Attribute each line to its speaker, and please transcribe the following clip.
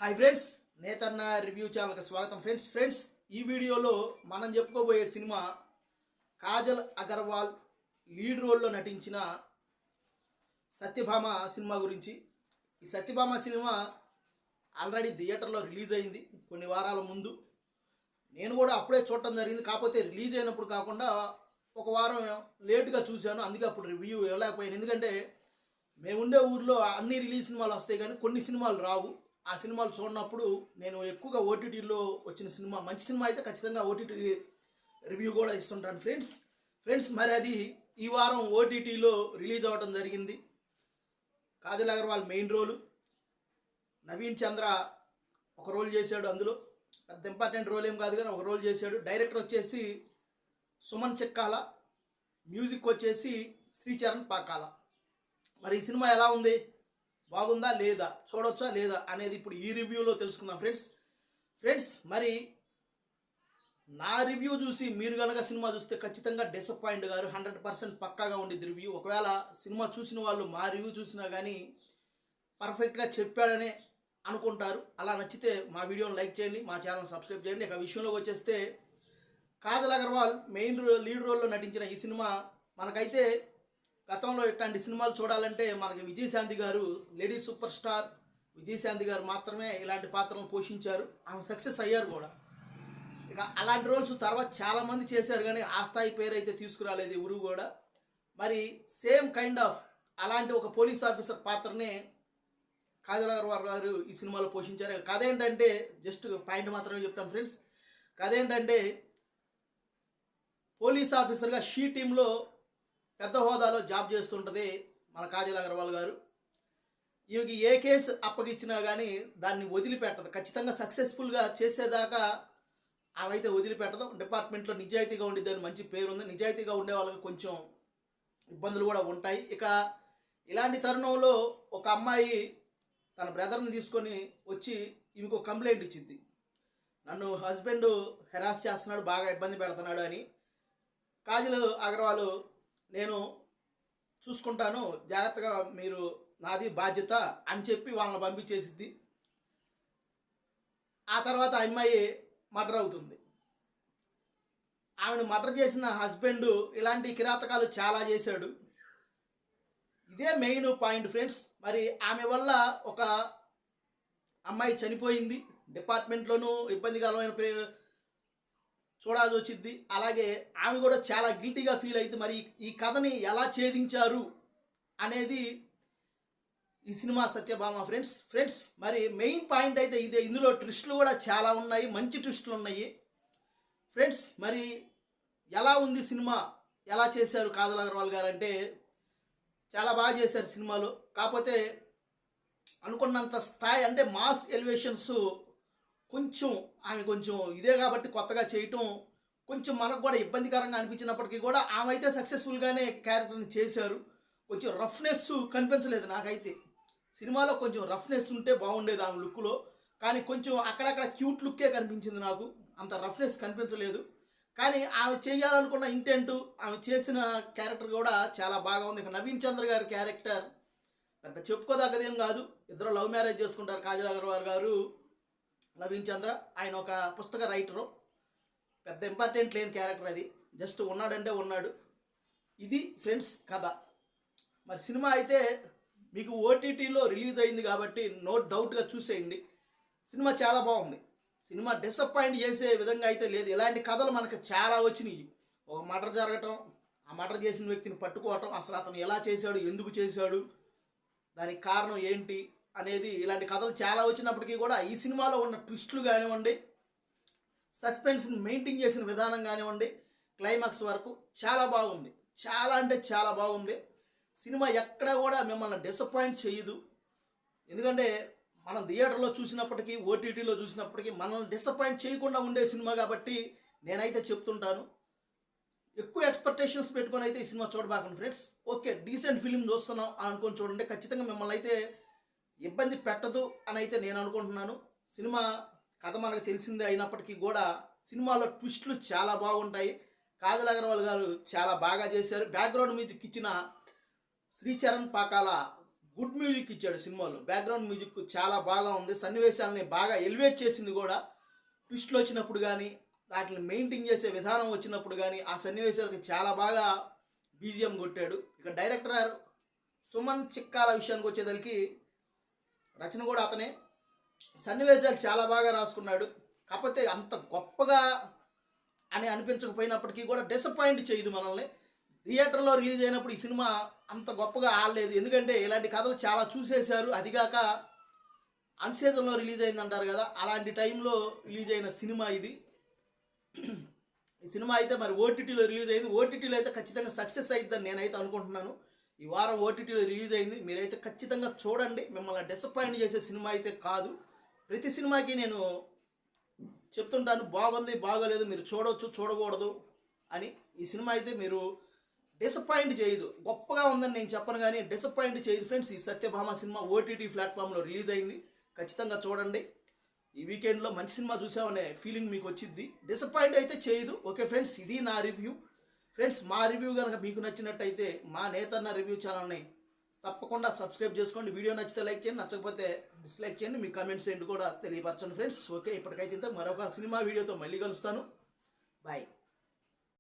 Speaker 1: Hi friends, నేతన్న review ఛానల్కి స్వాగతం. Friends ఈ వీడియోలో మనం చెప్పుకోబోయే సినిమా కాజల్ అగర్వాల్ లీడ్ రోల్లో నటించిన సత్యభామ సినిమా గురించి. ఈ సత్యభామ సినిమా ఆల్రెడీ థియేటర్లో రిలీజ్ అయింది కొన్ని వారాల ముందు. నేను కూడా అప్పుడే చూడటం జరిగింది. కాకపోతే రిలీజ్ అయినప్పుడు కాకుండా ఒక వారం లేటుగా చూశాను, అందుకే అప్పుడు రివ్యూ ఇవ్వలేకపోయాను. ఎందుకంటే మేము ఉండే ఊర్లో అన్ని రిలీజ్ సినిమాలు వస్తాయి కానీ కొన్ని సినిమాలు రావు. ఆ సినిమాలు చూడనప్పుడు నేను ఎక్కువగా ఓటీటీలో వచ్చిన సినిమా మంచి సినిమా అయితే ఖచ్చితంగా ఓటీటీ రివ్యూ కూడా ఇస్తుంటాను. ఫ్రెండ్స్ మరి అది ఈ వారం ఓటీటీలో రిలీజ్ అవ్వడం జరిగింది. కాజల్ అగర్వాల్ మెయిన్ రోలు, నవీన్ చంద్ర ఒక రోల్ చేశాడు. అందులో పెద్ద ఇంపార్టెంట్ రోల్ ఏం కాదు కానీ ఒక రోల్ చేశాడు. డైరెక్టర్ వచ్చేసి సుమన్ చెక్కాల, మ్యూజిక్ వచ్చేసి శ్రీచరణ్ పాకాల. మరి ఈ సినిమా ఎలా ఉంది, బాగుందా లేదా, చూడొచ్చా లేదా అనేది ఇప్పుడు ఈ రివ్యూలో తెలుసుకుందాం. ఫ్రెండ్స్ మరి నా రివ్యూ చూసి మీరు కనుక సినిమా చూస్తే ఖచ్చితంగా డిసప్పాయింట్ గారు 100% పక్కాగా ఉండిద్ది రివ్యూ. ఒకవేళ సినిమా చూసిన వాళ్ళు మా రివ్యూ చూసినా కానీ పర్ఫెక్ట్గా చెప్పాడనే అనుకుంటారు. అలా నచ్చితే మా వీడియోని లైక్ చేయండి, మా ఛానల్ సబ్స్క్రైబ్ చేయండి. ఇక విషయంలోకి వచ్చేస్తే కాజల్ అగర్వాల్ లీడ్ రోల్లో నటించిన ఈ సినిమా మనకైతే గతంలో ఇట్లాంటి సినిమాలు చూడాలంటే మనకి విజయశాంతి గారు, లేడీ సూపర్ స్టార్ విజయశాంతి గారు మాత్రమే ఇలాంటి పాత్రలను పోషించారు. ఆమె సక్సెస్ అయ్యారు కూడా. ఇక అలాంటి రోల్స్ తర్వాత చాలామంది చేశారు కానీ ఆ స్థాయి పేరు అయితే తీసుకురాలేదు ఎవరు కూడా. మరి సేమ్ కైండ్ ఆఫ్ అలాంటి ఒక పోలీస్ ఆఫీసర్ పాత్రనే కాజల్ అగర్వాల్ గారు ఈ సినిమాలో పోషించారు. కథ ఏంటంటే జస్ట్ పాయింట్ మాత్రమే చెప్తాను ఫ్రెండ్స్. కథ ఏంటంటే పోలీస్ ఆఫీసర్గా షీ టీంలో పెద్ద హోదాలో జాబ్ చేస్తుంటుంది మన కాజల్ అగర్వాల్ గారు. ఈమెకి ఏ కేసు అప్పగిచ్చినా కానీ దాన్ని వదిలిపెట్టదు. ఖచ్చితంగా సక్సెస్ఫుల్గా చేసేదాకా అవైతే వదిలిపెట్టదు. డిపార్ట్మెంట్లో నిజాయితీగా ఉండిద్దని మంచి పేరు ఉంది. నిజాయితీగా ఉండే వాళ్ళకి కొంచెం ఇబ్బందులు కూడా ఉంటాయి. ఇక ఇలాంటి తరుణంలో ఒక అమ్మాయి తన బ్రదర్ని తీసుకొని వచ్చి ఈమెకు కంప్లైంట్ ఇచ్చింది, నన్ను హస్బెండ్ హెరాస్ చేస్తున్నాడు, బాగా ఇబ్బంది పెడుతున్నాడు అని. కాజల్ అగర్వాల్ నేను చూసుకుంటాను, జాగ్రత్తగా మీరు, నాది బాధ్యత అని చెప్పి వాళ్ళని పంపించేసిద్ది. ఆ తర్వాత ఆ అమ్మాయి మర్డర్ అవుతుంది. ఆమెను మర్డర్ చేసిన హస్బెండ్ ఇలాంటి కిరాతకాలు చాలా చేశాడు. ఇదే మెయిన్ పాయింట్ ఫ్రెండ్స్. మరి ఆమె వల్ల ఒక అమ్మాయి చనిపోయింది, డిపార్ట్మెంట్లోనూ ఇబ్బందికరమైన చూడాల్సి వచ్చింది. అలాగే ఆమె కూడా చాలా గిల్టీగా ఫీల్ అయితే మరి ఈ కథని ఎలా ఛేదించారు అనేది ఈ సినిమా సత్యభామ. ఫ్రెండ్స్ మరి మెయిన్ పాయింట్ అయితే ఇదే. ఇందులో ట్విస్టులు కూడా చాలా ఉన్నాయి, మంచి ట్విస్టులు ఉన్నాయి. ఫ్రెండ్స్ మరి ఎలా ఉంది సినిమా, ఎలా చేశారు కాజల్ అగర్వాల్ గారు అంటే చాలా బాగా చేశారు సినిమాలో. కాకపోతే అనుకున్నంత స్థాయి అంటే మాస్ ఎలివేషన్స్ కొంచెం ఆమె కొంచెం ఇదే కాబట్టి కొత్తగా చేయటం కొంచెం మనకు కూడా ఇబ్బందికరంగా అనిపించినప్పటికీ కూడా ఆమె అయితే సక్సెస్ఫుల్గానే క్యారెక్టర్ని చేశారు. కొంచెం రఫ్నెస్ కనిపించలేదు నాకైతే. సినిమాలో కొంచెం రఫ్నెస్ ఉంటే బాగుండేది ఆమె లుక్లో, కానీ కొంచెం అక్కడక్కడ క్యూట్ లుక్కే కనిపించింది నాకు, అంత రఫ్నెస్ కనిపించలేదు. కానీ ఆమె చేయాలనుకున్న ఇంటెంట్, ఆమె చేసిన క్యారెక్టర్ కూడా చాలా బాగా ఉంది. ఇక నవీన్ చంద్ర గారి క్యారెక్టర్ పెద్ద చెప్పుకోదగ్గదేం కాదు. ఇద్దరు లవ్ మ్యారేజ్ చేసుకుంటారు కాజల్ అగర్వాల్ గారు, నవీన్ చంద్ర. ఆయన ఒక పుస్తక రైటరు, పెద్ద ఇంపార్టెంట్ లేని క్యారెక్టర్ అది, జస్ట్ ఉన్నాడంటే ఉన్నాడు. ఇది ఫ్రెండ్స్ కథ. మరి సినిమా అయితే మీకు ఓటీటీలో రిలీజ్ అయింది కాబట్టి నో డౌట్గా చూసేయండి. సినిమా చాలా బాగుంది. సినిమా డిసప్పాయింట్ చేసే విధంగా అయితే లేదు. ఇలాంటి కథలు మనకు చాలా వచ్చినాయి. ఒక మర్డర్ జరగటం, ఆ మర్డర్ చేసిన వ్యక్తిని పట్టుకోవటం, అసలు అతను ఎలా చేశాడు, ఎందుకు చేశాడు, దానికి కారణం ఏంటి అనేది, ఇలాంటి కథలు చాలా వచ్చినప్పటికీ కూడా ఈ సినిమాలో ఉన్న ట్విస్టులు కానివ్వండి, సస్పెన్స్ని మెయింటైన్ చేసిన విధానం కానివ్వండి, క్లైమాక్స్ వరకు చాలా బాగుంది. చాలా అంటే చాలా బాగుంది. సినిమా ఎక్కడ కూడా మిమ్మల్ని డిసప్పాయింట్ చేయదు. ఎందుకంటే మనం థియేటర్లో చూసినప్పటికీ ఓటీటీలో చూసినప్పటికీ మనల్ని డిసప్పాయింట్ చేయకుండా ఉండే సినిమా కాబట్టి నేనైతే చెప్తుంటాను, ఎక్కువ ఎక్స్పెక్టేషన్స్ పెట్టుకొని అయితే ఈ సినిమా చూడబాకండి ఫ్రెండ్స్. ఓకే, డీసెంట్ ఫిలిం చూస్తున్నాం అని అనుకొని చూడండి. ఖచ్చితంగా మిమ్మల్ని అయితే ఇబ్బంది పెట్టదు అని అయితే నేను అనుకుంటున్నాను. సినిమా కథ మనకు తెలిసిందే అయినప్పటికీ కూడా సినిమాలో ట్విస్టులు చాలా బాగుంటాయి. కాజల్ అగర్వాల్ గారు చాలా బాగా చేశారు. బ్యాక్గ్రౌండ్ మ్యూజిక్ ఇచ్చిన శ్రీచరణ్ పాకాల గుడ్ మ్యూజిక్ ఇచ్చాడు సినిమాలో. బ్యాక్గ్రౌండ్ మ్యూజిక్ చాలా బాగా ఉంది, సన్నివేశాలని బాగా ఎలివేట్ చేసింది కూడా. ట్విస్ట్లు వచ్చినప్పుడు కానీ, వాటిని మెయింటైన్ చేసే విధానం వచ్చినప్పుడు కానీ, ఆ సన్నివేశాలకి చాలా బాగా బీజిఎం కొట్టాడు. ఇక డైరెక్టర్ సుమన్ చిక్కాల విషయానికి వచ్చేదానికి రచన కూడా అతనే. సన్నివేశాలు చాలా బాగా రాసుకున్నాడు. కాకపోతే అంత గొప్పగా అని అనిపించకపోయినప్పటికీ కూడా డిసప్పాయింట్ చేయదు మనల్ని. థియేటర్లో రిలీజ్ అయినప్పుడు ఈ సినిమా అంత గొప్పగా ఆడలేదు, ఎందుకంటే ఇలాంటి కథలు చాలా చూసేశారు. అదిగాక అన్సీజన్లో రిలీజ్ అయింది అంటారు కదా, అలాంటి టైంలో రిలీజ్ అయిన సినిమా ఇది. ఈ సినిమా అయితే మరి ఓటీటీలో రిలీజ్ అయింది. ఓటీటీలో అయితే ఖచ్చితంగా సక్సెస్ అయిద్దని నేనైతే అనుకుంటున్నాను. ఈ వారం ఓటీటీలో రిలీజ్ అయింది, మీరైతే ఖచ్చితంగా చూడండి. మిమ్మల్ని డిసప్పాయింట్ చేసే సినిమా అయితే కాదు. ప్రతి సినిమాకి నేను చెప్తుంటాను, బాగుంది బాగోలేదు, మీరు చూడవచ్చు చూడకూడదు అని. ఈ సినిమా అయితే మీరు డిసప్పాయింట్ చేయదు. గొప్పగా ఉందని నేను చెప్పను కానీ డిసప్పాయింట్ చేయదు ఫ్రెండ్స్. ఈ సత్యభామ సినిమా ఓటీటీ ప్లాట్ఫామ్లో రిలీజ్ అయింది, ఖచ్చితంగా చూడండి. ఈ వీకెండ్లో మంచి సినిమా చూసామనే ఫీలింగ్ మీకు వచ్చింది, డిసప్పాయింట్ అయితే చేయదు. ఓకే ఫ్రెండ్స్, ఇది నా రివ్యూ. ఫ్రెండ్స్, మా రివ్యూ కనుక మీకు నచ్చినట్టయితే మా నేతన్న రివ్యూ ఛానల్ని తప్పకుండా సబ్స్క్రైబ్ చేసుకోండి. వీడియో నచ్చితే లైక్ చేయండి, నచ్చకపోతే డిస్లైక్ చేయండి. మీ కామెంట్స్ ఏంటి కూడా తెలియపరచండి ఫ్రెండ్స్. ఓకే, ఇప్పటికైతే మరొక సినిమా వీడియోతో మళ్ళీ కలుస్తాను. బాయ్.